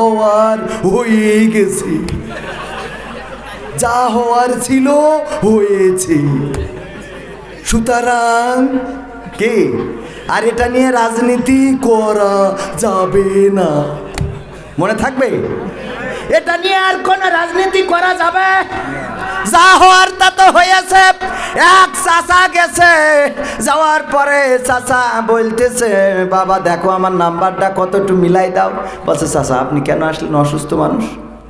হওয়ার হয়েই গেছে, যা হওয়ার ছিল হয়েছে। সুতরাং কে আর এটা নিয়ে রাজনীতি করা যাবে না, মনে থাকবে। এটা নিয়ে আর কোন রাজনীতি করা যাবে, যা হওয়ার তা তো হয়েছে। এক চাচা গেছে, যাওয়ার পরে চাচা বলতেছে বাবা দেখো আমার নাম্বারটা কত, একটু মিলাই দাও। বলছে চাচা আপনি কেন আসলেন, অসুস্থ মানুষ?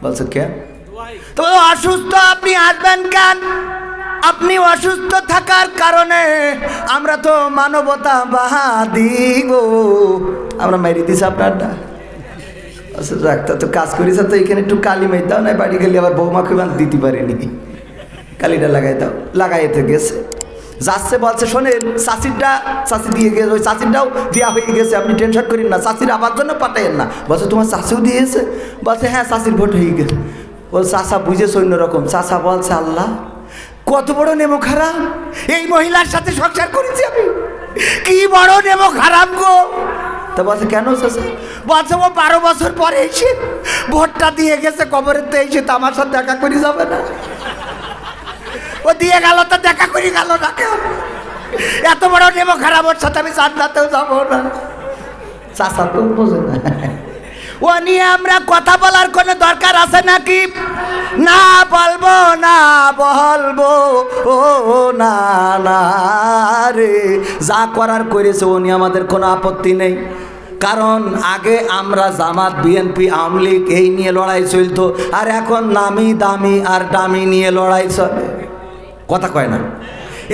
বলছে কেন? তো অসুস্থ আপনি আসবেন কেন? আপনি অসুস্থ থাকার কারণে আমরা তো মানবতাবাদী গো, আমরা মেরে দিছি আপনারটা। আচ্ছা ডাক্তার তো কাজ করিস, তো এখানে একটু কালি মেয়ে দাও না, বাড়ি গেলে আবার বৌমাকে দিতে পারিনি, কালিটা লাগাই দাও। লাগাইতে গেছে, যাচ্ছে বলছে শোনেন চাষিরটা, চাষি দিয়ে গেছে, ওই চাষিরটাও দেওয়া হয়ে গেছে, আপনি টেনশন করেন না, চাষির আবার জন্য পাঠাইয়েন না। বলছে তোমার চাষিও দিয়েছে? বলছে হ্যাঁ চাষির ভোট হয়ে গেছে। বল চাষা বুঝেছে অন্যরকম। চাষা বলছে আল্লাহ কত বড় নেমো খারাপ, এই মহিলার সাথে সংসার করেছি আমি, কি বড় নেমো খারাপ গো। তা বলছে কেন চাষা? বলছে ও 12 বছর পরে এসে ভোটটা দিয়ে গেছে, কবরের তো এসে তো আমার সাথে দেখা করে যাবে না, ও দিয়ে গেল তো দেখা করে গেল না, কেউ এত বড় নেমো খারাপ, ওর সাথে আমি জান্নাতেও যাবো না। চাষা তো বোঝে না, ও নিয়ে আমরা কথা বলার কোনো দরকার আছে নাকি? না বলবো না বলবো ও না না রে, যা করার করেছে ও নিয়ে আমাদের কোনো আপত্তি নেই। কারণ আগে আমরা জামাত বিএনপি আওয়ামী লীগ এই নিয়ে লড়াই চলতো, আর এখন নামি দামি আর দামি নিয়ে লড়াই চলে, কথা কয় না।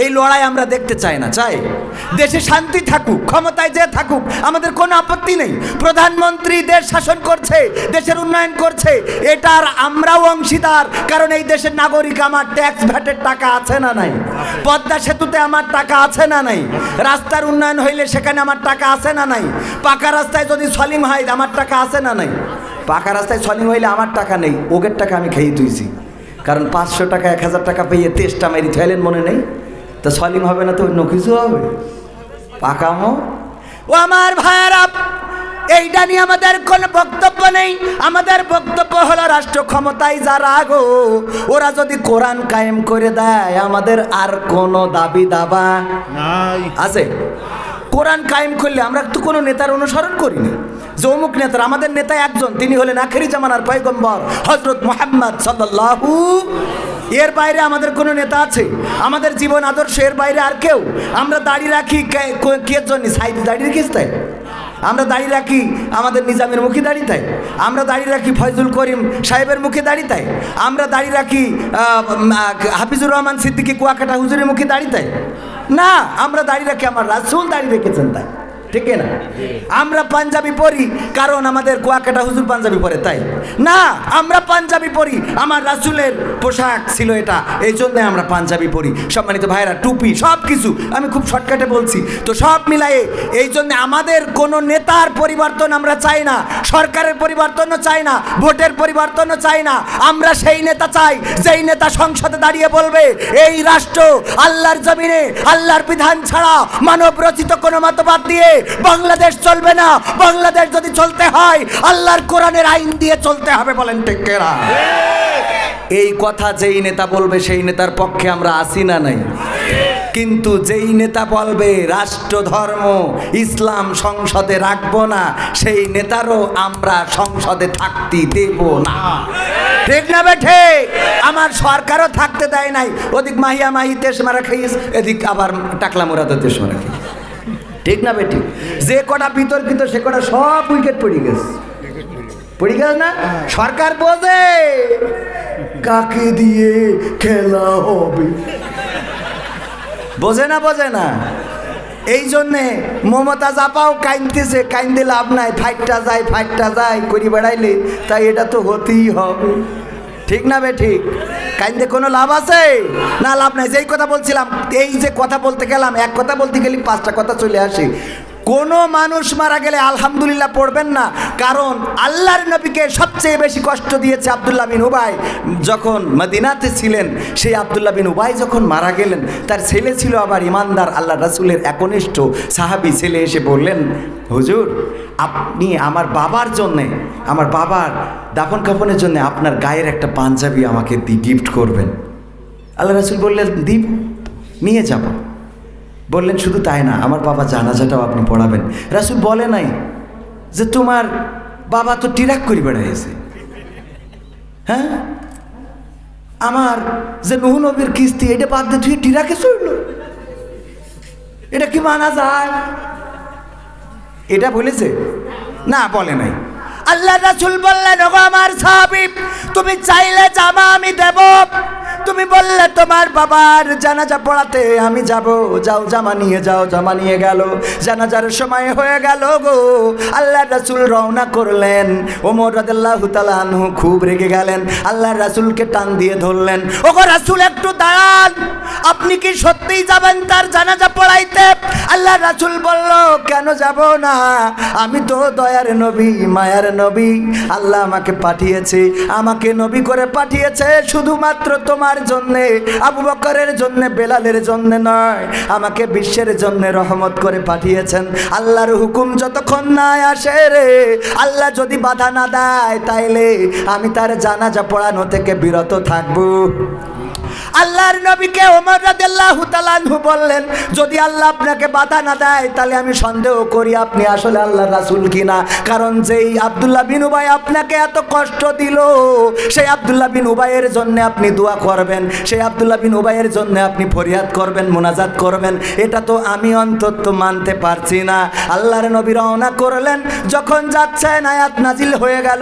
এই লড়াই আমরা দেখতে চাই না, চাই দেশে শান্তি থাকুক, ক্ষমতায় যে থাকুক, আমাদের কোনো আপত্তি নেই। প্রধানমন্ত্রী দেশ শাসন করছে, দেশের উন্নয়ন করছে, এটার আমরাও অংশীদার, কারণ এই দেশের নাগরিক। আমার ট্যাক্স ভ্যাটের টাকা আছে না নাই? পদ্মা সেতুতে আমার টাকা আছে না নাই? রাস্তার উন্নয়ন হইলে সেখানে আমার টাকা আছে না নাই? পাকা রাস্তায় যদি সলিং হয় আমার টাকা আছে না নাই? পাকা রাস্তায় সলিং হইলে আমার টাকা নেই, ওগের টাকা আমি খেয়ে তুইছি, কারণ 500 টাকা 1000 টাকা পেয়ে তেষ্টা মেরি থাইলেন মনে নেই, তো সলিং হবে না তো অন্য কিছু হবে, পাকামো। ও আমার ভাইয়েরা, এইটা নিয়ে আমাদের কোনো বক্তব্য নেই। আমাদের বক্তব্য হলো রাষ্ট্র ক্ষমতায় যারা গো, ওরা যদি কোরআন কায়েম করে দেয় আমাদের আর কোনো দাবি দাবা নাই আছে। কোরআন কায়েম করলে আমরা তো কোনো নেতার অনুসরণ করিনি, যে অমুক নেতার, আমাদের নেতা একজন, তিনি হলেন আখেরি জামানার পয়গম্বর হযরত মুহাম্মদ সাল্লাল্লাহু। এর বাইরে আমাদের কোনো নেতা আছে? আমাদের জীবন আদর্শ এর বাইরে আর কেউ? আমরা দাড়ি রাখি কে জন্য? সাইদ দাড়ি রেখেছি তাই আমরা দাড়ি রাখি, আমাদের নিজামের মুখে দাড়ি তাই আমরা দাড়ি রাখি, ফয়জুল করিম সাহেবের মুখে দাড়ি তাই আমরা দাড়ি রাখি, হাফিজুর রহমান সিদ্দিকী কুয়াকাটা হুজুরের মুখে দাড়ি তাই না, আমরা দাড়ি রাখি আমার রাসূল দাড়ি রেখেছেন তাই, ঠিক না? আমরা পাঞ্জাবি পরি কারণ আমাদের কুয়াকাটা হুজুর পাঞ্জাবি পরে তাই না, আমরা পাঞ্জাবি পরি আমার রাসূলের পোশাক ছিল এটা, এই জন্য আমরা পাঞ্জাবি পরি। সম্মানিত ভাইরা, টুপি সব কিছু আমি খুব শর্টকাটে বলছি, তো সব মিলায়ে এই জন্য আমাদের কোনো নেতার পরিবর্তন আমরা চাই না, সরকারের পরিবর্তনও চাই না, ভোটের পরিবর্তনও চাই না। আমরা সেই নেতা চাই যেই নেতা সংসদে দাঁড়িয়ে বলবে এই রাষ্ট্র আল্লাহর জমিনে আল্লাহর বিধান ছাড়া মানব রচিত কোনো মতবাদ দিয়ে বাংলাদেশ চলবে না, বাংলাদেশ যদি চলতে হয় আল্লাহর কোরআনের আইন দিয়ে চলতে হবে। বলেন ঠিক কিনা? এই কথা যেই নেতা বলবে সেই নেতার পক্ষে আমরা আছি না নাই? কিন্তু যেই নেতা বলবে রাষ্ট্র ধর্ম ইসলাম সংসদে রাখবো না, সেই নেতারও আমরা সংসদে থাকতে দেব না, ঠিক না বেঠে? আমার সরকারও থাকতে দেয় নাই, ওদিক মাহিয়া মাহি তেস মারা খাইস, এদিক আবার টাকলা মোরাতে তেস মারা খাইস, ঠিক না বেটি? যে কটা বিতর্কিত সে কটা সব উইকেট পড়ে গেছে, পড়ে গেছে না? সরকার বোঝে কাকে দিয়ে খেলা হবে, বোঝে না, বোঝে না। এই জন্যে মমতা জাপাও কাইনতেছে, কাইন্দে লাভ নাই, ফাইটটা যায় করি বেড়াইলে, তাই এটা তো হতেই হবে, ঠিক না বে ঠিক? কাইন্দে কোনো লাভ আছে না? লাভ নাই। যেই কথা বলছিলাম, এই যে কথা বলতে গেলাম, এক কথা বলতে গেলে 5টা কথা চলে আসে। কোনো মানুষ মারা গেলে আলহামদুলিল্লাহ পড়বেন না, কারণ আল্লাহর নবীকে সবচেয়ে বেশি কষ্ট দিয়েছে আব্দুল্লাহ বিন উবাই। যখন মদিনাতে ছিলেন, সেই আব্দুল্লাহ বিন উবাই যখন মারা গেলেন, তার ছেলে ছিল আবার ইমানদার আল্লাহ রাসূলের একনিষ্ঠ সাহাবী। ছেলে এসে বললেন, হুজুর আপনি আমার বাবার জন্যে, আমার বাবার দাফন কাফনের জন্য আপনার গায়ের একটা পাঞ্জাবি আমাকে গিফট করবেন। আল্লাহ রাসূল বললেন, দিব, নিয়ে যাব। বললেন শুধু তাই না, আমার বাবা জানাজাটাও আপনি পড়াবেন। রাসূল বলে নাই যে তোমার বাবা তো টিরাক করে বেড়াইছে, হ্যাঁ আমার যে নূহ নবীর কিস্তি এটা বাদ দিয়ে তুই টিরাকে চড়ল, এটা কি মানা যায়? এটা বলেছে না, বলে নাই। আল্লাহ রাসূল বললেন, ওগো আমার সাহাবী, তুমি চাইলে জামা আমি দেব, তুমি বললে তোমার বাবার জানাজা পড়াতে আমি যাব, যাও জামা নিয়ে যাও। জামা নিয়ে গেল, জানাজার সময় হয়ে গেল গো। আল্লাহ রাসূল রওনা করলেন। ওমর রাদিয়াল্লাহু তাআলা আনহু খুব রেগে গেলেন, আল্লাহ রাসূলকে টান দিয়ে ধরলেন, ওগো রাসূল একটু দাঁড়ান, আপনি কি সত্যিই যাবেন তার জানাজা পড়াইতে? আল্লাহ রাসূল বলল, কেন যাব না, আমি তো দয়ার নবী, মায়ার নবী, আল্লাহ আমাকে পাঠিয়েছে, আমাকে নবী করে পাঠিয়েছে শুধুমাত্র তোমার জন্যে, আবু বকরের জন্যে, বেলালের জন্যে নয়, আমাকে বিশ্বের জন্যে রহমত করে পাঠিয়েছেন। আল্লাহর হুকুম যতক্ষণ না আসে রে, আল্লাহ যদি বাধা না দেয়, তাইলে আমি তার জানাজা পড়ানো থেকে বিরত থাকবো। আল্লাহর নবীকে ওমর রাদিয়াল্লাহু তাআলা আনহু বললেন, যদি আল্লাহ আপনাকে বাধা না দেয়, তাহলে আমি সন্দেহ করি আপনি আসলে আল্লাহর রাসূল কিনা। কারণ যেই আব্দুল্লাহ বিন উবাই আপনাকে এত কষ্ট দিল, সেই আব্দুল্লাহ বিন উবাইয়ের জন্য আপনি দোয়া করবেন, সেই আব্দুল্লাহ বিন উবাইয়ের জন্য আপনি ফরিয়াদ করবেন, মোনাজাত করবেন, এটা তো আমি অন্তত মানতে পারছি না। আল্লাহর নবী রওনা করলেন, যখন যাচ্ছেন আয়াত নাজিল হয়ে গেল,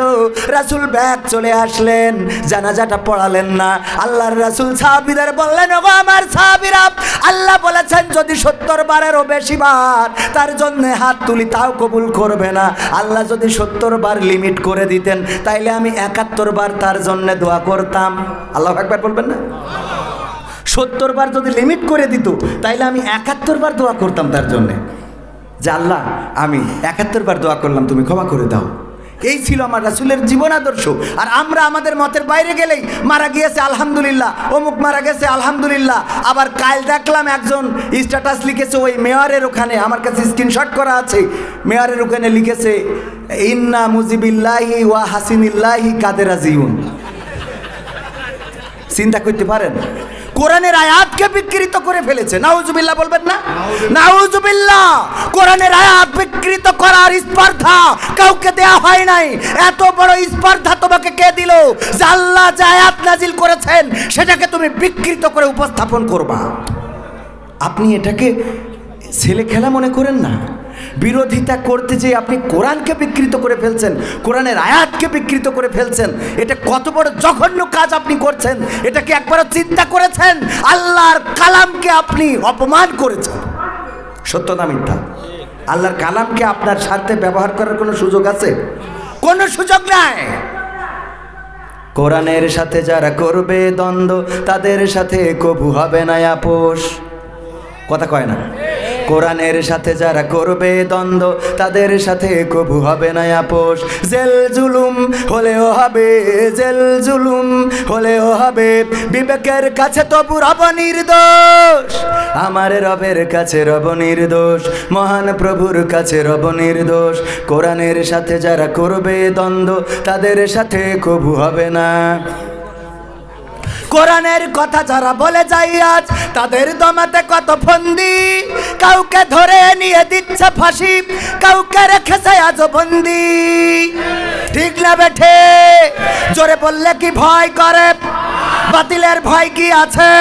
রাসূল ব্যাক চলে আসলেন, জানাজাটা পড়ালেন না। আল্লাহর রাসূল সাহাবীদের বললেন, ওগো আমার সাহাবীরা, আল্লাহ বলেছেন যদি 70 বারেরও বেশি বার তার জন্য হাত তুলি তাও কবুল করবে না। আল্লাহ যদি 70 বার লিমিট করে দিতেন, তাইলে আমি 71 বার তার জন্য দোয়া করতাম। আল্লাহু আকবার বলবেন না? 70 বার যদি লিমিট করে দিত, তাইলে আমি 71 বার দোয়া করতাম তার জন্যে, যে আল্লাহ আমি 71 বার দোয়া করলাম, তুমি ক্ষমা করে দাও। এই ছিল আমার রাসূলের জীবন আদর্শ। আর আমরা আমাদের মতের বাইরে গেলেই মারা গিয়েছে আলহামদুলিল্লাহ, অমুক মারা গেছে আলহামদুলিল্লাহ। আবার কাল দেখলাম একজন স্ট্যাটাস লিখেছে ওই মেয়রের ওখানে, আমার কাছে স্ক্রিনশট করা আছে, মেয়রের ওখানে লিখেছে, ইন্না মুজিবিল্লাহি ওয়া হাসিনিল্লাহি কাদের রাজিউন। চিন্তা করতে পারেন, কোরআনের আয়াতকে বিকৃত করে ফেলেছে। নাউজুবিল্লাহ বলবেন না? নাউজুবিল্লাহ। কোরআনের আয়াত বিকৃত করার স্পর্ধা কাউকে দেয়া হয় নাই। এত বড় স্পর্ধা তোমাকে কে দিল যে আল্লাহ যে আয়াত নাজিল করেছেন সেটাকে তুমি বিকৃত করে উপস্থাপন করবা? আপনি এটাকে ছেলে খেলা মনে করেন না। বিরোধিতা করতে যে আপনি কোরআনকে বিকৃত করে ফেলছেন, কোরআনের আয়াতকে বিকৃত করে ফেলছেন, এটা কত বড় জঘন্য কাজ আপনি করছেন। এটা কি একবারও চিন্তা করেছেন? আল্লাহর কালামকে আপনি অপমান করেছেন। সত্য না মিথ্যা? আল্লাহর কালামকে আপনার স্বার্থে ব্যবহার করার কোনো সুযোগ আছে? কোনো সুযোগ নাই। কোরআনের সাথে যারা করবে দ্বন্দ্ব, তাদের সাথে কবু হবে না আপোষ। কথা কয় না? কোরআনের সাথে যারা করবে দ্বন্দ্ব, তাদের সাথে কবু হবে না আপোষ। জেল জুলুম হলেও হবে, জেল জুলুম হলেও হবে, বিবেকের কাছে তবু রব নির্দোষ। আমার রবের কাছে রব নির্দোষ, মহান প্রভুর কাছে রব নির্দোষ। কোরআনের সাথে যারা করবে দ্বন্দ্ব, তাদের সাথে কবু হবে না। কোরআনের কথা যারা বলে যায় আজ, তাদের দমাতে কত ফন্দি। কাউকে ধরে নিয়ে দিচ্ছে ফাঁসি, কাউকে রেখেছে আজ বন্দি। ঠিক না বেঠে? জোরে বললে কি ভয় করে? বাতিলের ভয় কি আছে?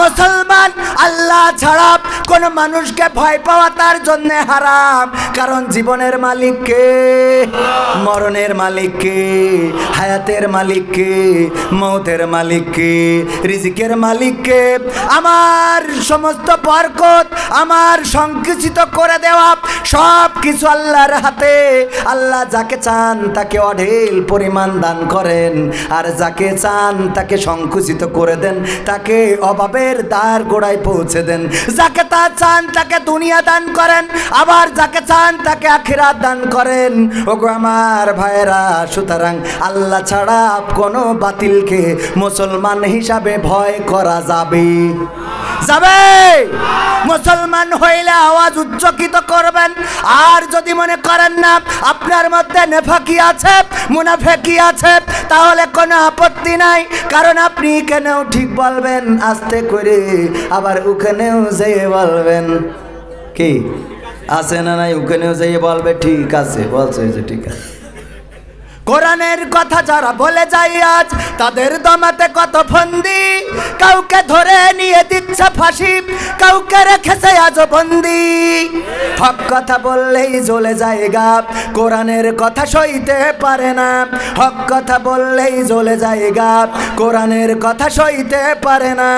মুসলমান আল্লাহ ছাড়া কোন মানুষকে ভয় পাওয়া তার জন্য হারাম। কারণ জীবনের মালিক কে? মরণের মালিক কে? হায়াতের মালিক কে? মৌতের মালিক কে? রিজিকের মালিক কে? আমার সমস্ত বরকত, আমার সংকুচিত করে দেওয়া সব কিছু আল্লাহর হাতে। আল্লাহ যাকে চান তাকে অঢেল পরিমাণ দান করেন, আর যাকে চান তাকে সংকুচিত করে দেন, তাকে অভাবের দ্বার গোড়ায় পৌঁছে দেন। যাকে আল্লাহ চান তাকে দুনিয়া দান করেন, আবার যাকে চান তাকে আখিরাত দান করেন। ওগো আমার ভাইরা, সুতরাং আল্লাহ ছাড়া কোনো বাতিলকে মুসলমান হিসাবে ভয় করা যাবে যাবে। মুসলমান হইলে আওয়াজ উচ্চকিত করবেন। আর যদি মনে করেন না আপনার মধ্যে নেফাকি আছে, মুনাফেকি আছে, তাহলে কোনো আপত্তি নাই, কারণ আপনি এখানেও ঠিক বলবেন আস্তে করে, আবার ওখানেও যেয়ে বলবেন কি আছে না নাই, ওখানেও যেয়ে বলবে ঠিক আছে, বলছে যে ঠিক আছে। কোরআনের কথা যারা বলে যায় আজ, তাদের দমাতে কত ফন্দি, কাউকে ধরে নিয়ে দিচ্ছে ফাঁসি, কাউকে রেখেছে আজ বন্দি। হক কথা বললেই জ্বলে যায় গা, কোরআনের কথা সইতে পারে না। হক কথা বললেই জ্বলে যায় গা, কোরআনের কথা সইতে পারে না।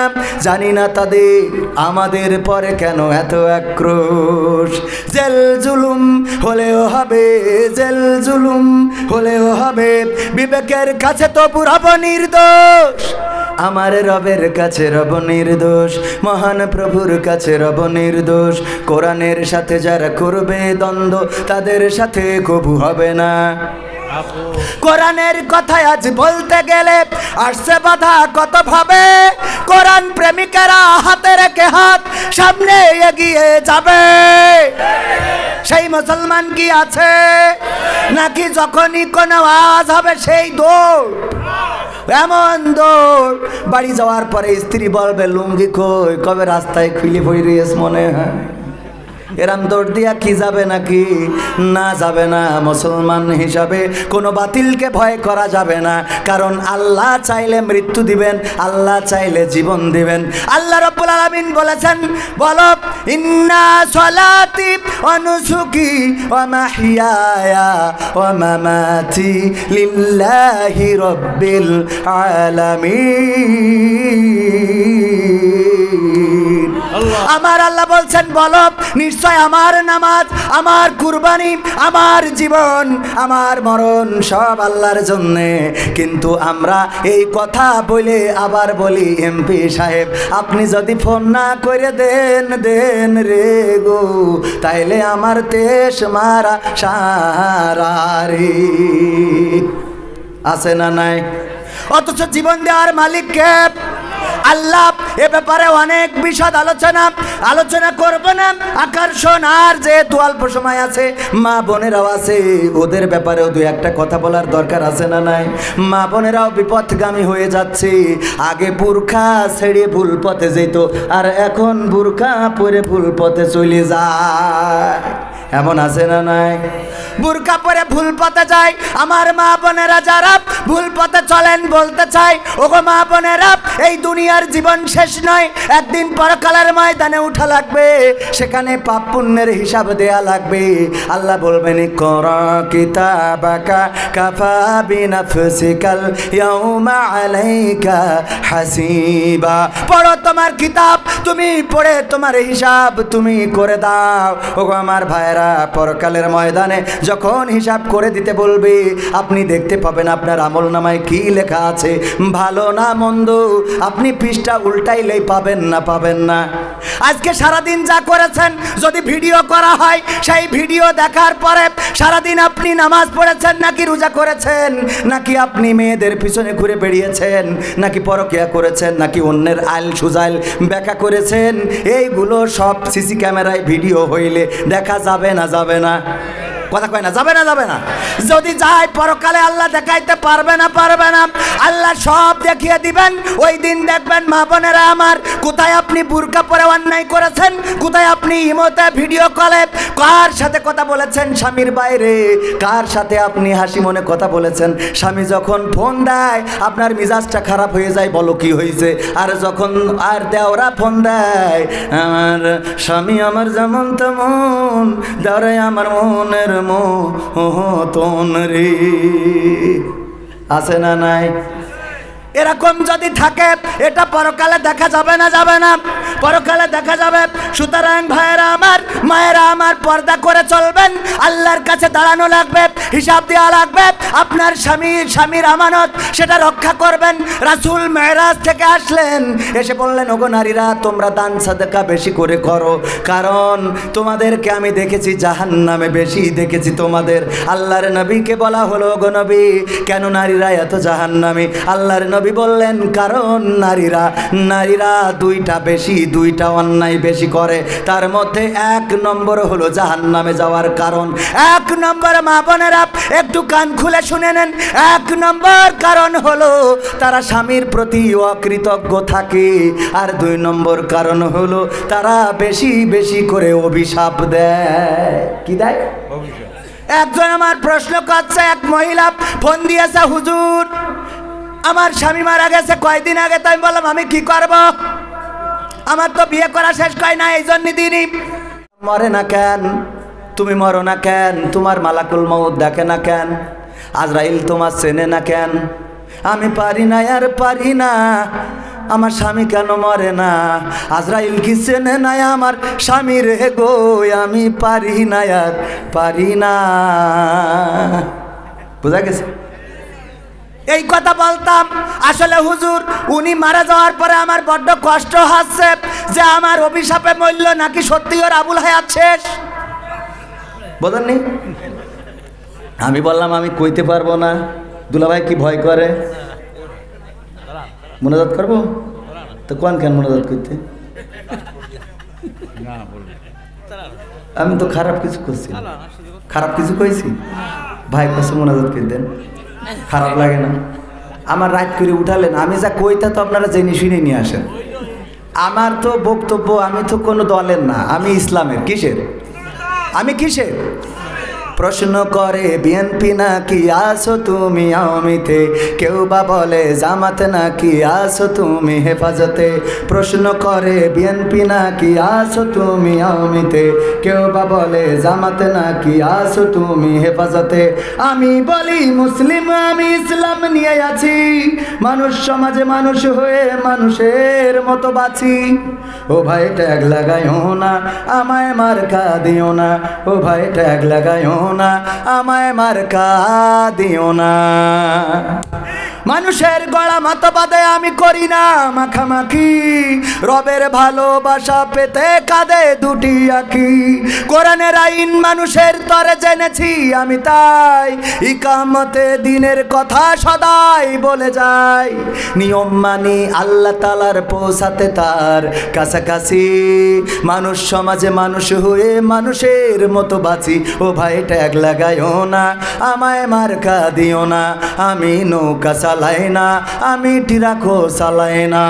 জানি না তাদের আমাদের পরে কেন এত আক্রোশ। জেল জুলুম হলেও হবে, জেল জুলুম হলেও হবে, বিবেকের কাছে তো পুরব নির্দোষ। আমার রবের কাছে রব নির্দোষ, মহান প্রভুর কাছে রব নির্দোষ। কোরআনের সাথে যারা করবে দ্বন্দ্ব, তাদের সাথে কবু হবে না। কোরআনের কথা আজ বলতে গেলে আসছে বাধা কত ভাবে, কোরআন প্রেমিকেরা হাতে রেখে হাত সামনে এগিয়ে যাবে। সেই মুসলমান কি আছে নাকি যখনই কোনো আওয়াজ হবে সেই দৌড়, এমন দৌড়, বাড়ি যাওয়ার পরে স্ত্রী বলবে লুঙ্গি কই, কবে রাস্তায় খুলে পড়িস মনে হয়, এরাম দৌড় দিয়া কি যাবে নাকি? না, যাবে না। মুসলমান হিসাবে কোনো বাতিলকে ভয় করা যাবে না, কারণ আল্লাহ চাইলে মৃত্যু দিবেন, আল্লাহ চাইলে জীবন দিবেন। আল্লাহ রাব্বুল আলামিন বলেছেন, বলো ইন্না সলাতি ওয়া নুসুকি ওয়া মাহইয়ায়া ওয়া মামাতি লিল্লাহি রাব্বিল আলামিন। আমার আল্লাহ বলছেন, বলো নিশ্চয় আমার নামাজ, আমার কুরবানি, আমার জীবন, আমার মরণ সব আল্লাহর জন্যে। কিন্তু আমরা এই কথা বলে আবার বলি, এমপি সাহেব আপনি যদি ফোন না করে দেন রে গো, তাইলে আমার দেশ মারা সারা রে। আছে না নাই? অথচ জীবন দেওয়ার মালিককে আল্লাহ এ ব্যাপারে অনেক বিশদ আলোচনা করব না, আকর্ষণ। আর যেহেতু অল্প সময় আছে, মা বোনেরাও আছে, ওদের ব্যাপারেও দু একটা কথা বলার দরকার আছে না নাই? মা বোনেরাও বিপথগামী হয়ে যাচ্ছে। আগে বুরখা ছেড়ে ভুল পথে যেত, আর এখন বুরখা পরে ভুল পথে চলে যায়। এমন আছে না নাই? বুরকা পরে ভুল পথে যায়। আমার মা বোনেরা যারা ভুল পথে চলেন, বলতে চাই, ওগো মা বোনেরা, এই দুনিয়ার জীবন শেষ নয়, একদিন পরকালের ময়দানে উঠা লাগবে, সেখানে পাপ পুণ্যের হিসাব দেয়া লাগবে। আল্লাহ বলবেন, ইকরা কিতাবাকা কাফা বিনাফসিকাল ইয়াউমা আলাইকা হাসিবা। পড়ো তোমার কিতাব, তুমি পড়ে তোমার হিসাব তুমি করে দাও। ওগো আমার ভাইরা, পরকালের ময়দানে যখন হিসাব করে দিতে বলবে, আপনি দেখতে পাবেন আপনার আমল নামায় কি লেখা আছে, ভালো না মন্দ, আপনি পৃষ্ঠা উল্টাইলেই পাবেন না। আজকে সারাদিন যা করেছেন যদি ভিডিও করা হয়, সেই ভিডিও দেখার পরে সারাদিন আপনি নামাজ পড়েছেন নাকি রোজা করেছেন, নাকি আপনি মেয়েদের পিছনে ঘুরে বেরিয়েছেন, নাকি পরকিয়া করেছেন, নাকি অন্যের আইল সুজাইল ব্যাখ্যা করেছেন, এইগুলো সব সিসি ক্যামেরায় ভিডিও হইলে দেখা যাবে না? কথা কয় না, যাবে না? যদি যায় পরকালে আল্লাহ দেখাইতে পারবে না। আল্লাহ সব দেখিয়ে দিবেন। ওই দিন দেখবেন মা বোনেরা আমার, কোথায় আপনি বুরকা পরে অন্যায় করেছেন, কোথায় আপনি ইমোতে ভিডিও কলে কার সাথে কথা বলেছেন স্বামীর বাইরে, কার সাথে আপনি হাসি মনে কথা বলেছেন। স্বামী যখন ফোন দেয় আপনার মিজাজটা খারাপ হয়ে যায়, বলো কি হয়েছে? আর যখন আর দেওরা ফোন দেয়, আমার স্বামী আমার যেমন তেমন, দেওরাই আমার মনের মতন রে। আছে না নাই? এরকম যদি থাকে, এটা পরকালে দেখা যাবে না? পরকালে দেখা যাবে। সুতরাং ভাইয়েরা আমার, মায়েরা আমার, পর্দা করে চলবেন, আল্লাহর কাছে দাঁড়ানো লাগবে। হিসাব দেওয়া লাগবে। আপনার স্বামীর আমানত সেটা রক্ষা করবেন। রাসূল মেরাজ থেকে আসলেন, এসে বললেন, ওগো নারীরা, তোমরা দান সাদকা বেশি করে করো, কারণ তোমাদেরকে আমি দেখেছি জাহান্নামে বেশি দেখেছি তোমাদের। আল্লাহর নবীকে বলা হলো, ওগো নবী, কেন নারীরা এত জাহান্নামী? আল্লাহর নবী বললেন, কারণ নারীরা দুইটা অন্যায় বেশি করে, তার মধ্যে 1 নম্বর হলো জাহান্নামে যাওয়ার কারণ। 1 নম্বর, মা বোনেরা একটু কান খুলে শুনে নেন, 1 নম্বর কারণ হলো তারা স্বামীর প্রতি অকৃতজ্ঞ থাকে, আর 2 নম্বর কারণ হলো তারা বেশি বেশি করে অভিশাপ দেয়। কি দেয়? অভিশাপ। একজন আমার প্রশ্ন করছে, এক মহিলা ফোন দিয়েছে, হুজুর আমার স্বামী মারা গেছে কয়দিন আগে। তাই বললাম, আমি কি করব? আমার তো বিয়ে করা শেষ হয় না, এই জন্য দিনই। মরে না কেন? তুমি মরো না কেন? তোমার মালাকুল মউত দেখে না কেন? আজরাইল তোমার চেনে না কেন? আমি পারি না আর পারি না, আমার স্বামী কেন মরে না? আজরাইল কি চেনে না আমার স্বামী রে গো? আমি পারি না আর পারি না। বুঝা গেছে? এই কথা বলতাম। আসলে হুজুর, উনি মারা যাওয়ার পরে আমার বড্ড কষ্ট হচ্ছে যে আমার অভিশাপে মরল নাকি সত্যি ওর আবুল হায়াত শেষ। বোঝেননি? আমি বললাম, আমি কইতে পারবো না। দুলাভাই কি ভয় করে? মোনাজাত করবো তো? কোন কেন মোনাজাত করতে? আমি তো খারাপ কিছু করছি? খারাপ কিছু কইছি? ভাই কাছে মোনাজাত করে দেন, খারাপ লাগে না? আমার রাত করে উঠালেন, আমি যা কইতা তো আপনারা জেনে শুনে নিয়ে আসেন। আমার তো বক্তব্য, আমি তো কোনো দলের না, আমি ইসলামের। কিসের? আমি কিসের? প্রশ্ন করে বিএনপি নাকি আসো তুমি আওয়ামীতে, কেউ বা বলে জামাত নাকি আসো তুমি হেফাজতে। প্রশ্ন করে বিএনপি নাকি আসো তুমি আওয়ামীতে, কেউ বা বলে জামাত নাকি আসো তুমি হেফাজতে। আমি বলি মুসলিম, আমি ইসলাম নিয়ে আছি, মানুষ সমাজে মানুষ হয়ে মানুষের মতো বাঁচি। ও ভাই ট্যাগ লাগাইও না, আমায় মার্কা দিও না। ও ভাই ট্যাগ লাগাইও না, আমায় মার্কা দিও না। মানুষের গড়া মতবাদে আমি করি না মাখামাখি, রবের ভালোবাসা পেতে কাঁদে দুটি আঁখি। কোরআনের আইন মানুষের তরে জেনেছি আমি, তাই ইকামতে দিনের কথা সদাই বলে যাই। নিয়ম মানি আল্লাহ তাআলার পৌঁছাতে তার কাছাকাছি, মানুষ সমাজে মানুষ হয়ে মানুষের মতো বাঁচি। ও ভাই ট্যাগ লাগাইও না, আমায় মার্কা দিও না। আমি নৌকা চালাই না, আমি টিরাকো চালাই না।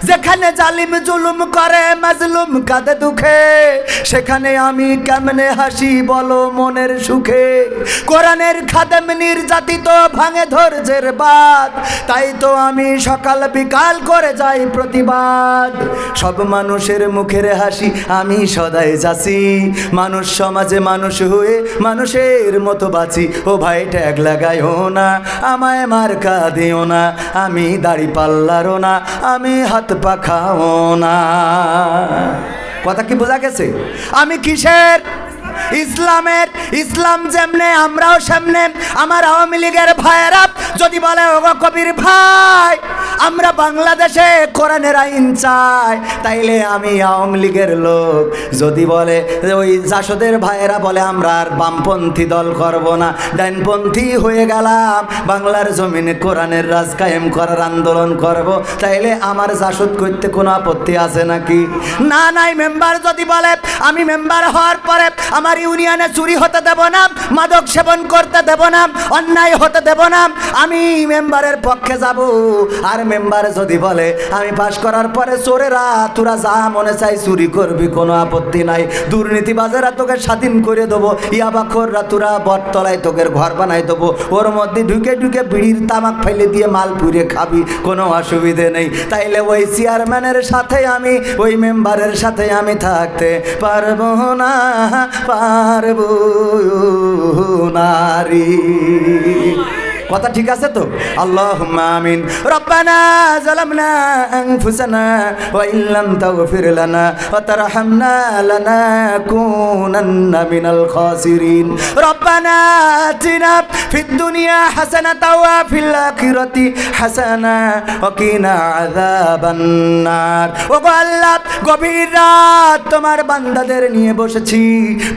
যেখানে জালিম জুলুম করে মাজলুম কাঁদে দুঃখে, সেখানে আমি কেমনে হাসি বলো মনের সুখে। কোরআনের খাদেম নির্যাতিত ভাঙে ধৈর্যের বাদ, তাই তো আমি সকাল বিকাল করে যাই প্রতিবাদ। সব মানুষের মুখের হাসি আমি সদাই যাচ্ছি, মানুষ সমাজে মানুষ হয়ে মানুষের মতো বাঁচি। ও ভাই ট্যাগ লাগাইও না, আমায় মার্কা দিও না। আমি দাড়ি পাল্লারও না, আমি হাত পাখাও না। কথা কি বোঝা গেছে? আমি কিসের? ইসলামের। ইসলাম যেমনে আমরাও সেমনে। আমার আওয়ামী লীগের ভাইয়েরা যদি বলে, ওগো কবির ভাই, আমরা বাংলাদেশে কোরআনের আইন চাই, তাইলে আমি আওয়ামী লীগের লোক। যদি বলে ওই জাসদের ভাইয়েরা বলে, আমরা আর বামপন্থী দল করব না, ডাইনপন্থী হয়ে গেলাম, বাংলার জমিনে কোরআনের রাজ কায়েম করার আন্দোলন করব, তাইলে আমার জাসদ করতে কোনো আপত্তি আছে নাকি? না নাই। মেম্বার যদি বলে, আমি মেম্বার হওয়ার পরে আমার ইউনিয়নে চুরি হতে দেব না, মাদক সেবন করতে দেব না, অন্যায় হতে দেব না, আমি মেম্বারের পক্ষে যাব। আর মেম্বার যদি বলে, আমি পাশ করার পরে চোরেরা তোরা যা মনে চাই চুরি করবি, কোনো আপত্তি নাই, দুর্নীতিবাজেরা তোকে স্বাধীন করে দেবো, ইয়াবাখোররা তোরা বটতলায় তোকে ঘর বানাই দেবো, ওর মধ্যে ঢুকে ঢুকে বিড়ির তামাক ফেলে দিয়ে মাল পুড়ে খাবি, কোনো অসুবিধে নেই। তাইলে ওই চেয়ারম্যানের সাথে আমি, ওই মেম্বারের সাথে আমি থাকতে পারবো না, পারবো নারী। কথা ঠিক আছে তো? আল্লাহুম্মা আমিন। রব্বানা যালামনা আনফুসানা ওয়া ইল্লাম তাগফির লানা ওয়া তারহামনা লানাকুনান্না মিনাল খাসিরিন। রব্বানা আতিনা ফিদ দুনিয়া হাসানাতাও ওয়া ফিল আখিরাতি হাসানা ওয়া কিনা আযাবান নার। ওগো আল্লাহ, গভীর রাত তোমার বান্দাদের নিয়ে বসেছি,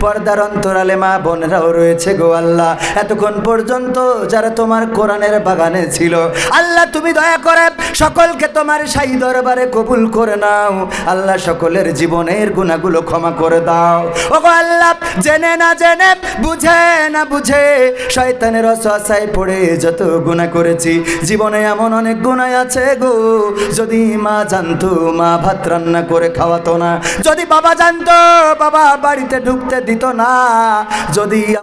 পর্দার অন্তরালে মা বোনেরাও রয়েছে গো আল্লাহ। এতক্ষণ পর্যন্ত যারা তোমার কোরআনের বাগানে ছিল আল্লাহ, তুমি দয়া করে সকলকে তোমার শাহী দরবারে কবুল করে নাও আল্লাহ। সকলের জীবনের গুনাহগুলো ক্ষমা করে দাও ওগো আল্লাহ। জেনে না জেনে, বুঝে না বুঝে শয়তানের ওয়াসওয়াসায় পড়ে যত গুনাহ করেছি, জীবনে এমন অনেক গুনাহ আছে গো, যদি মা জানতো মা ভাত রান্না করে খাওয়াতো না, যদি বাবা জানতো বাবা বাড়িতে ঢুকতে দিত না, যদি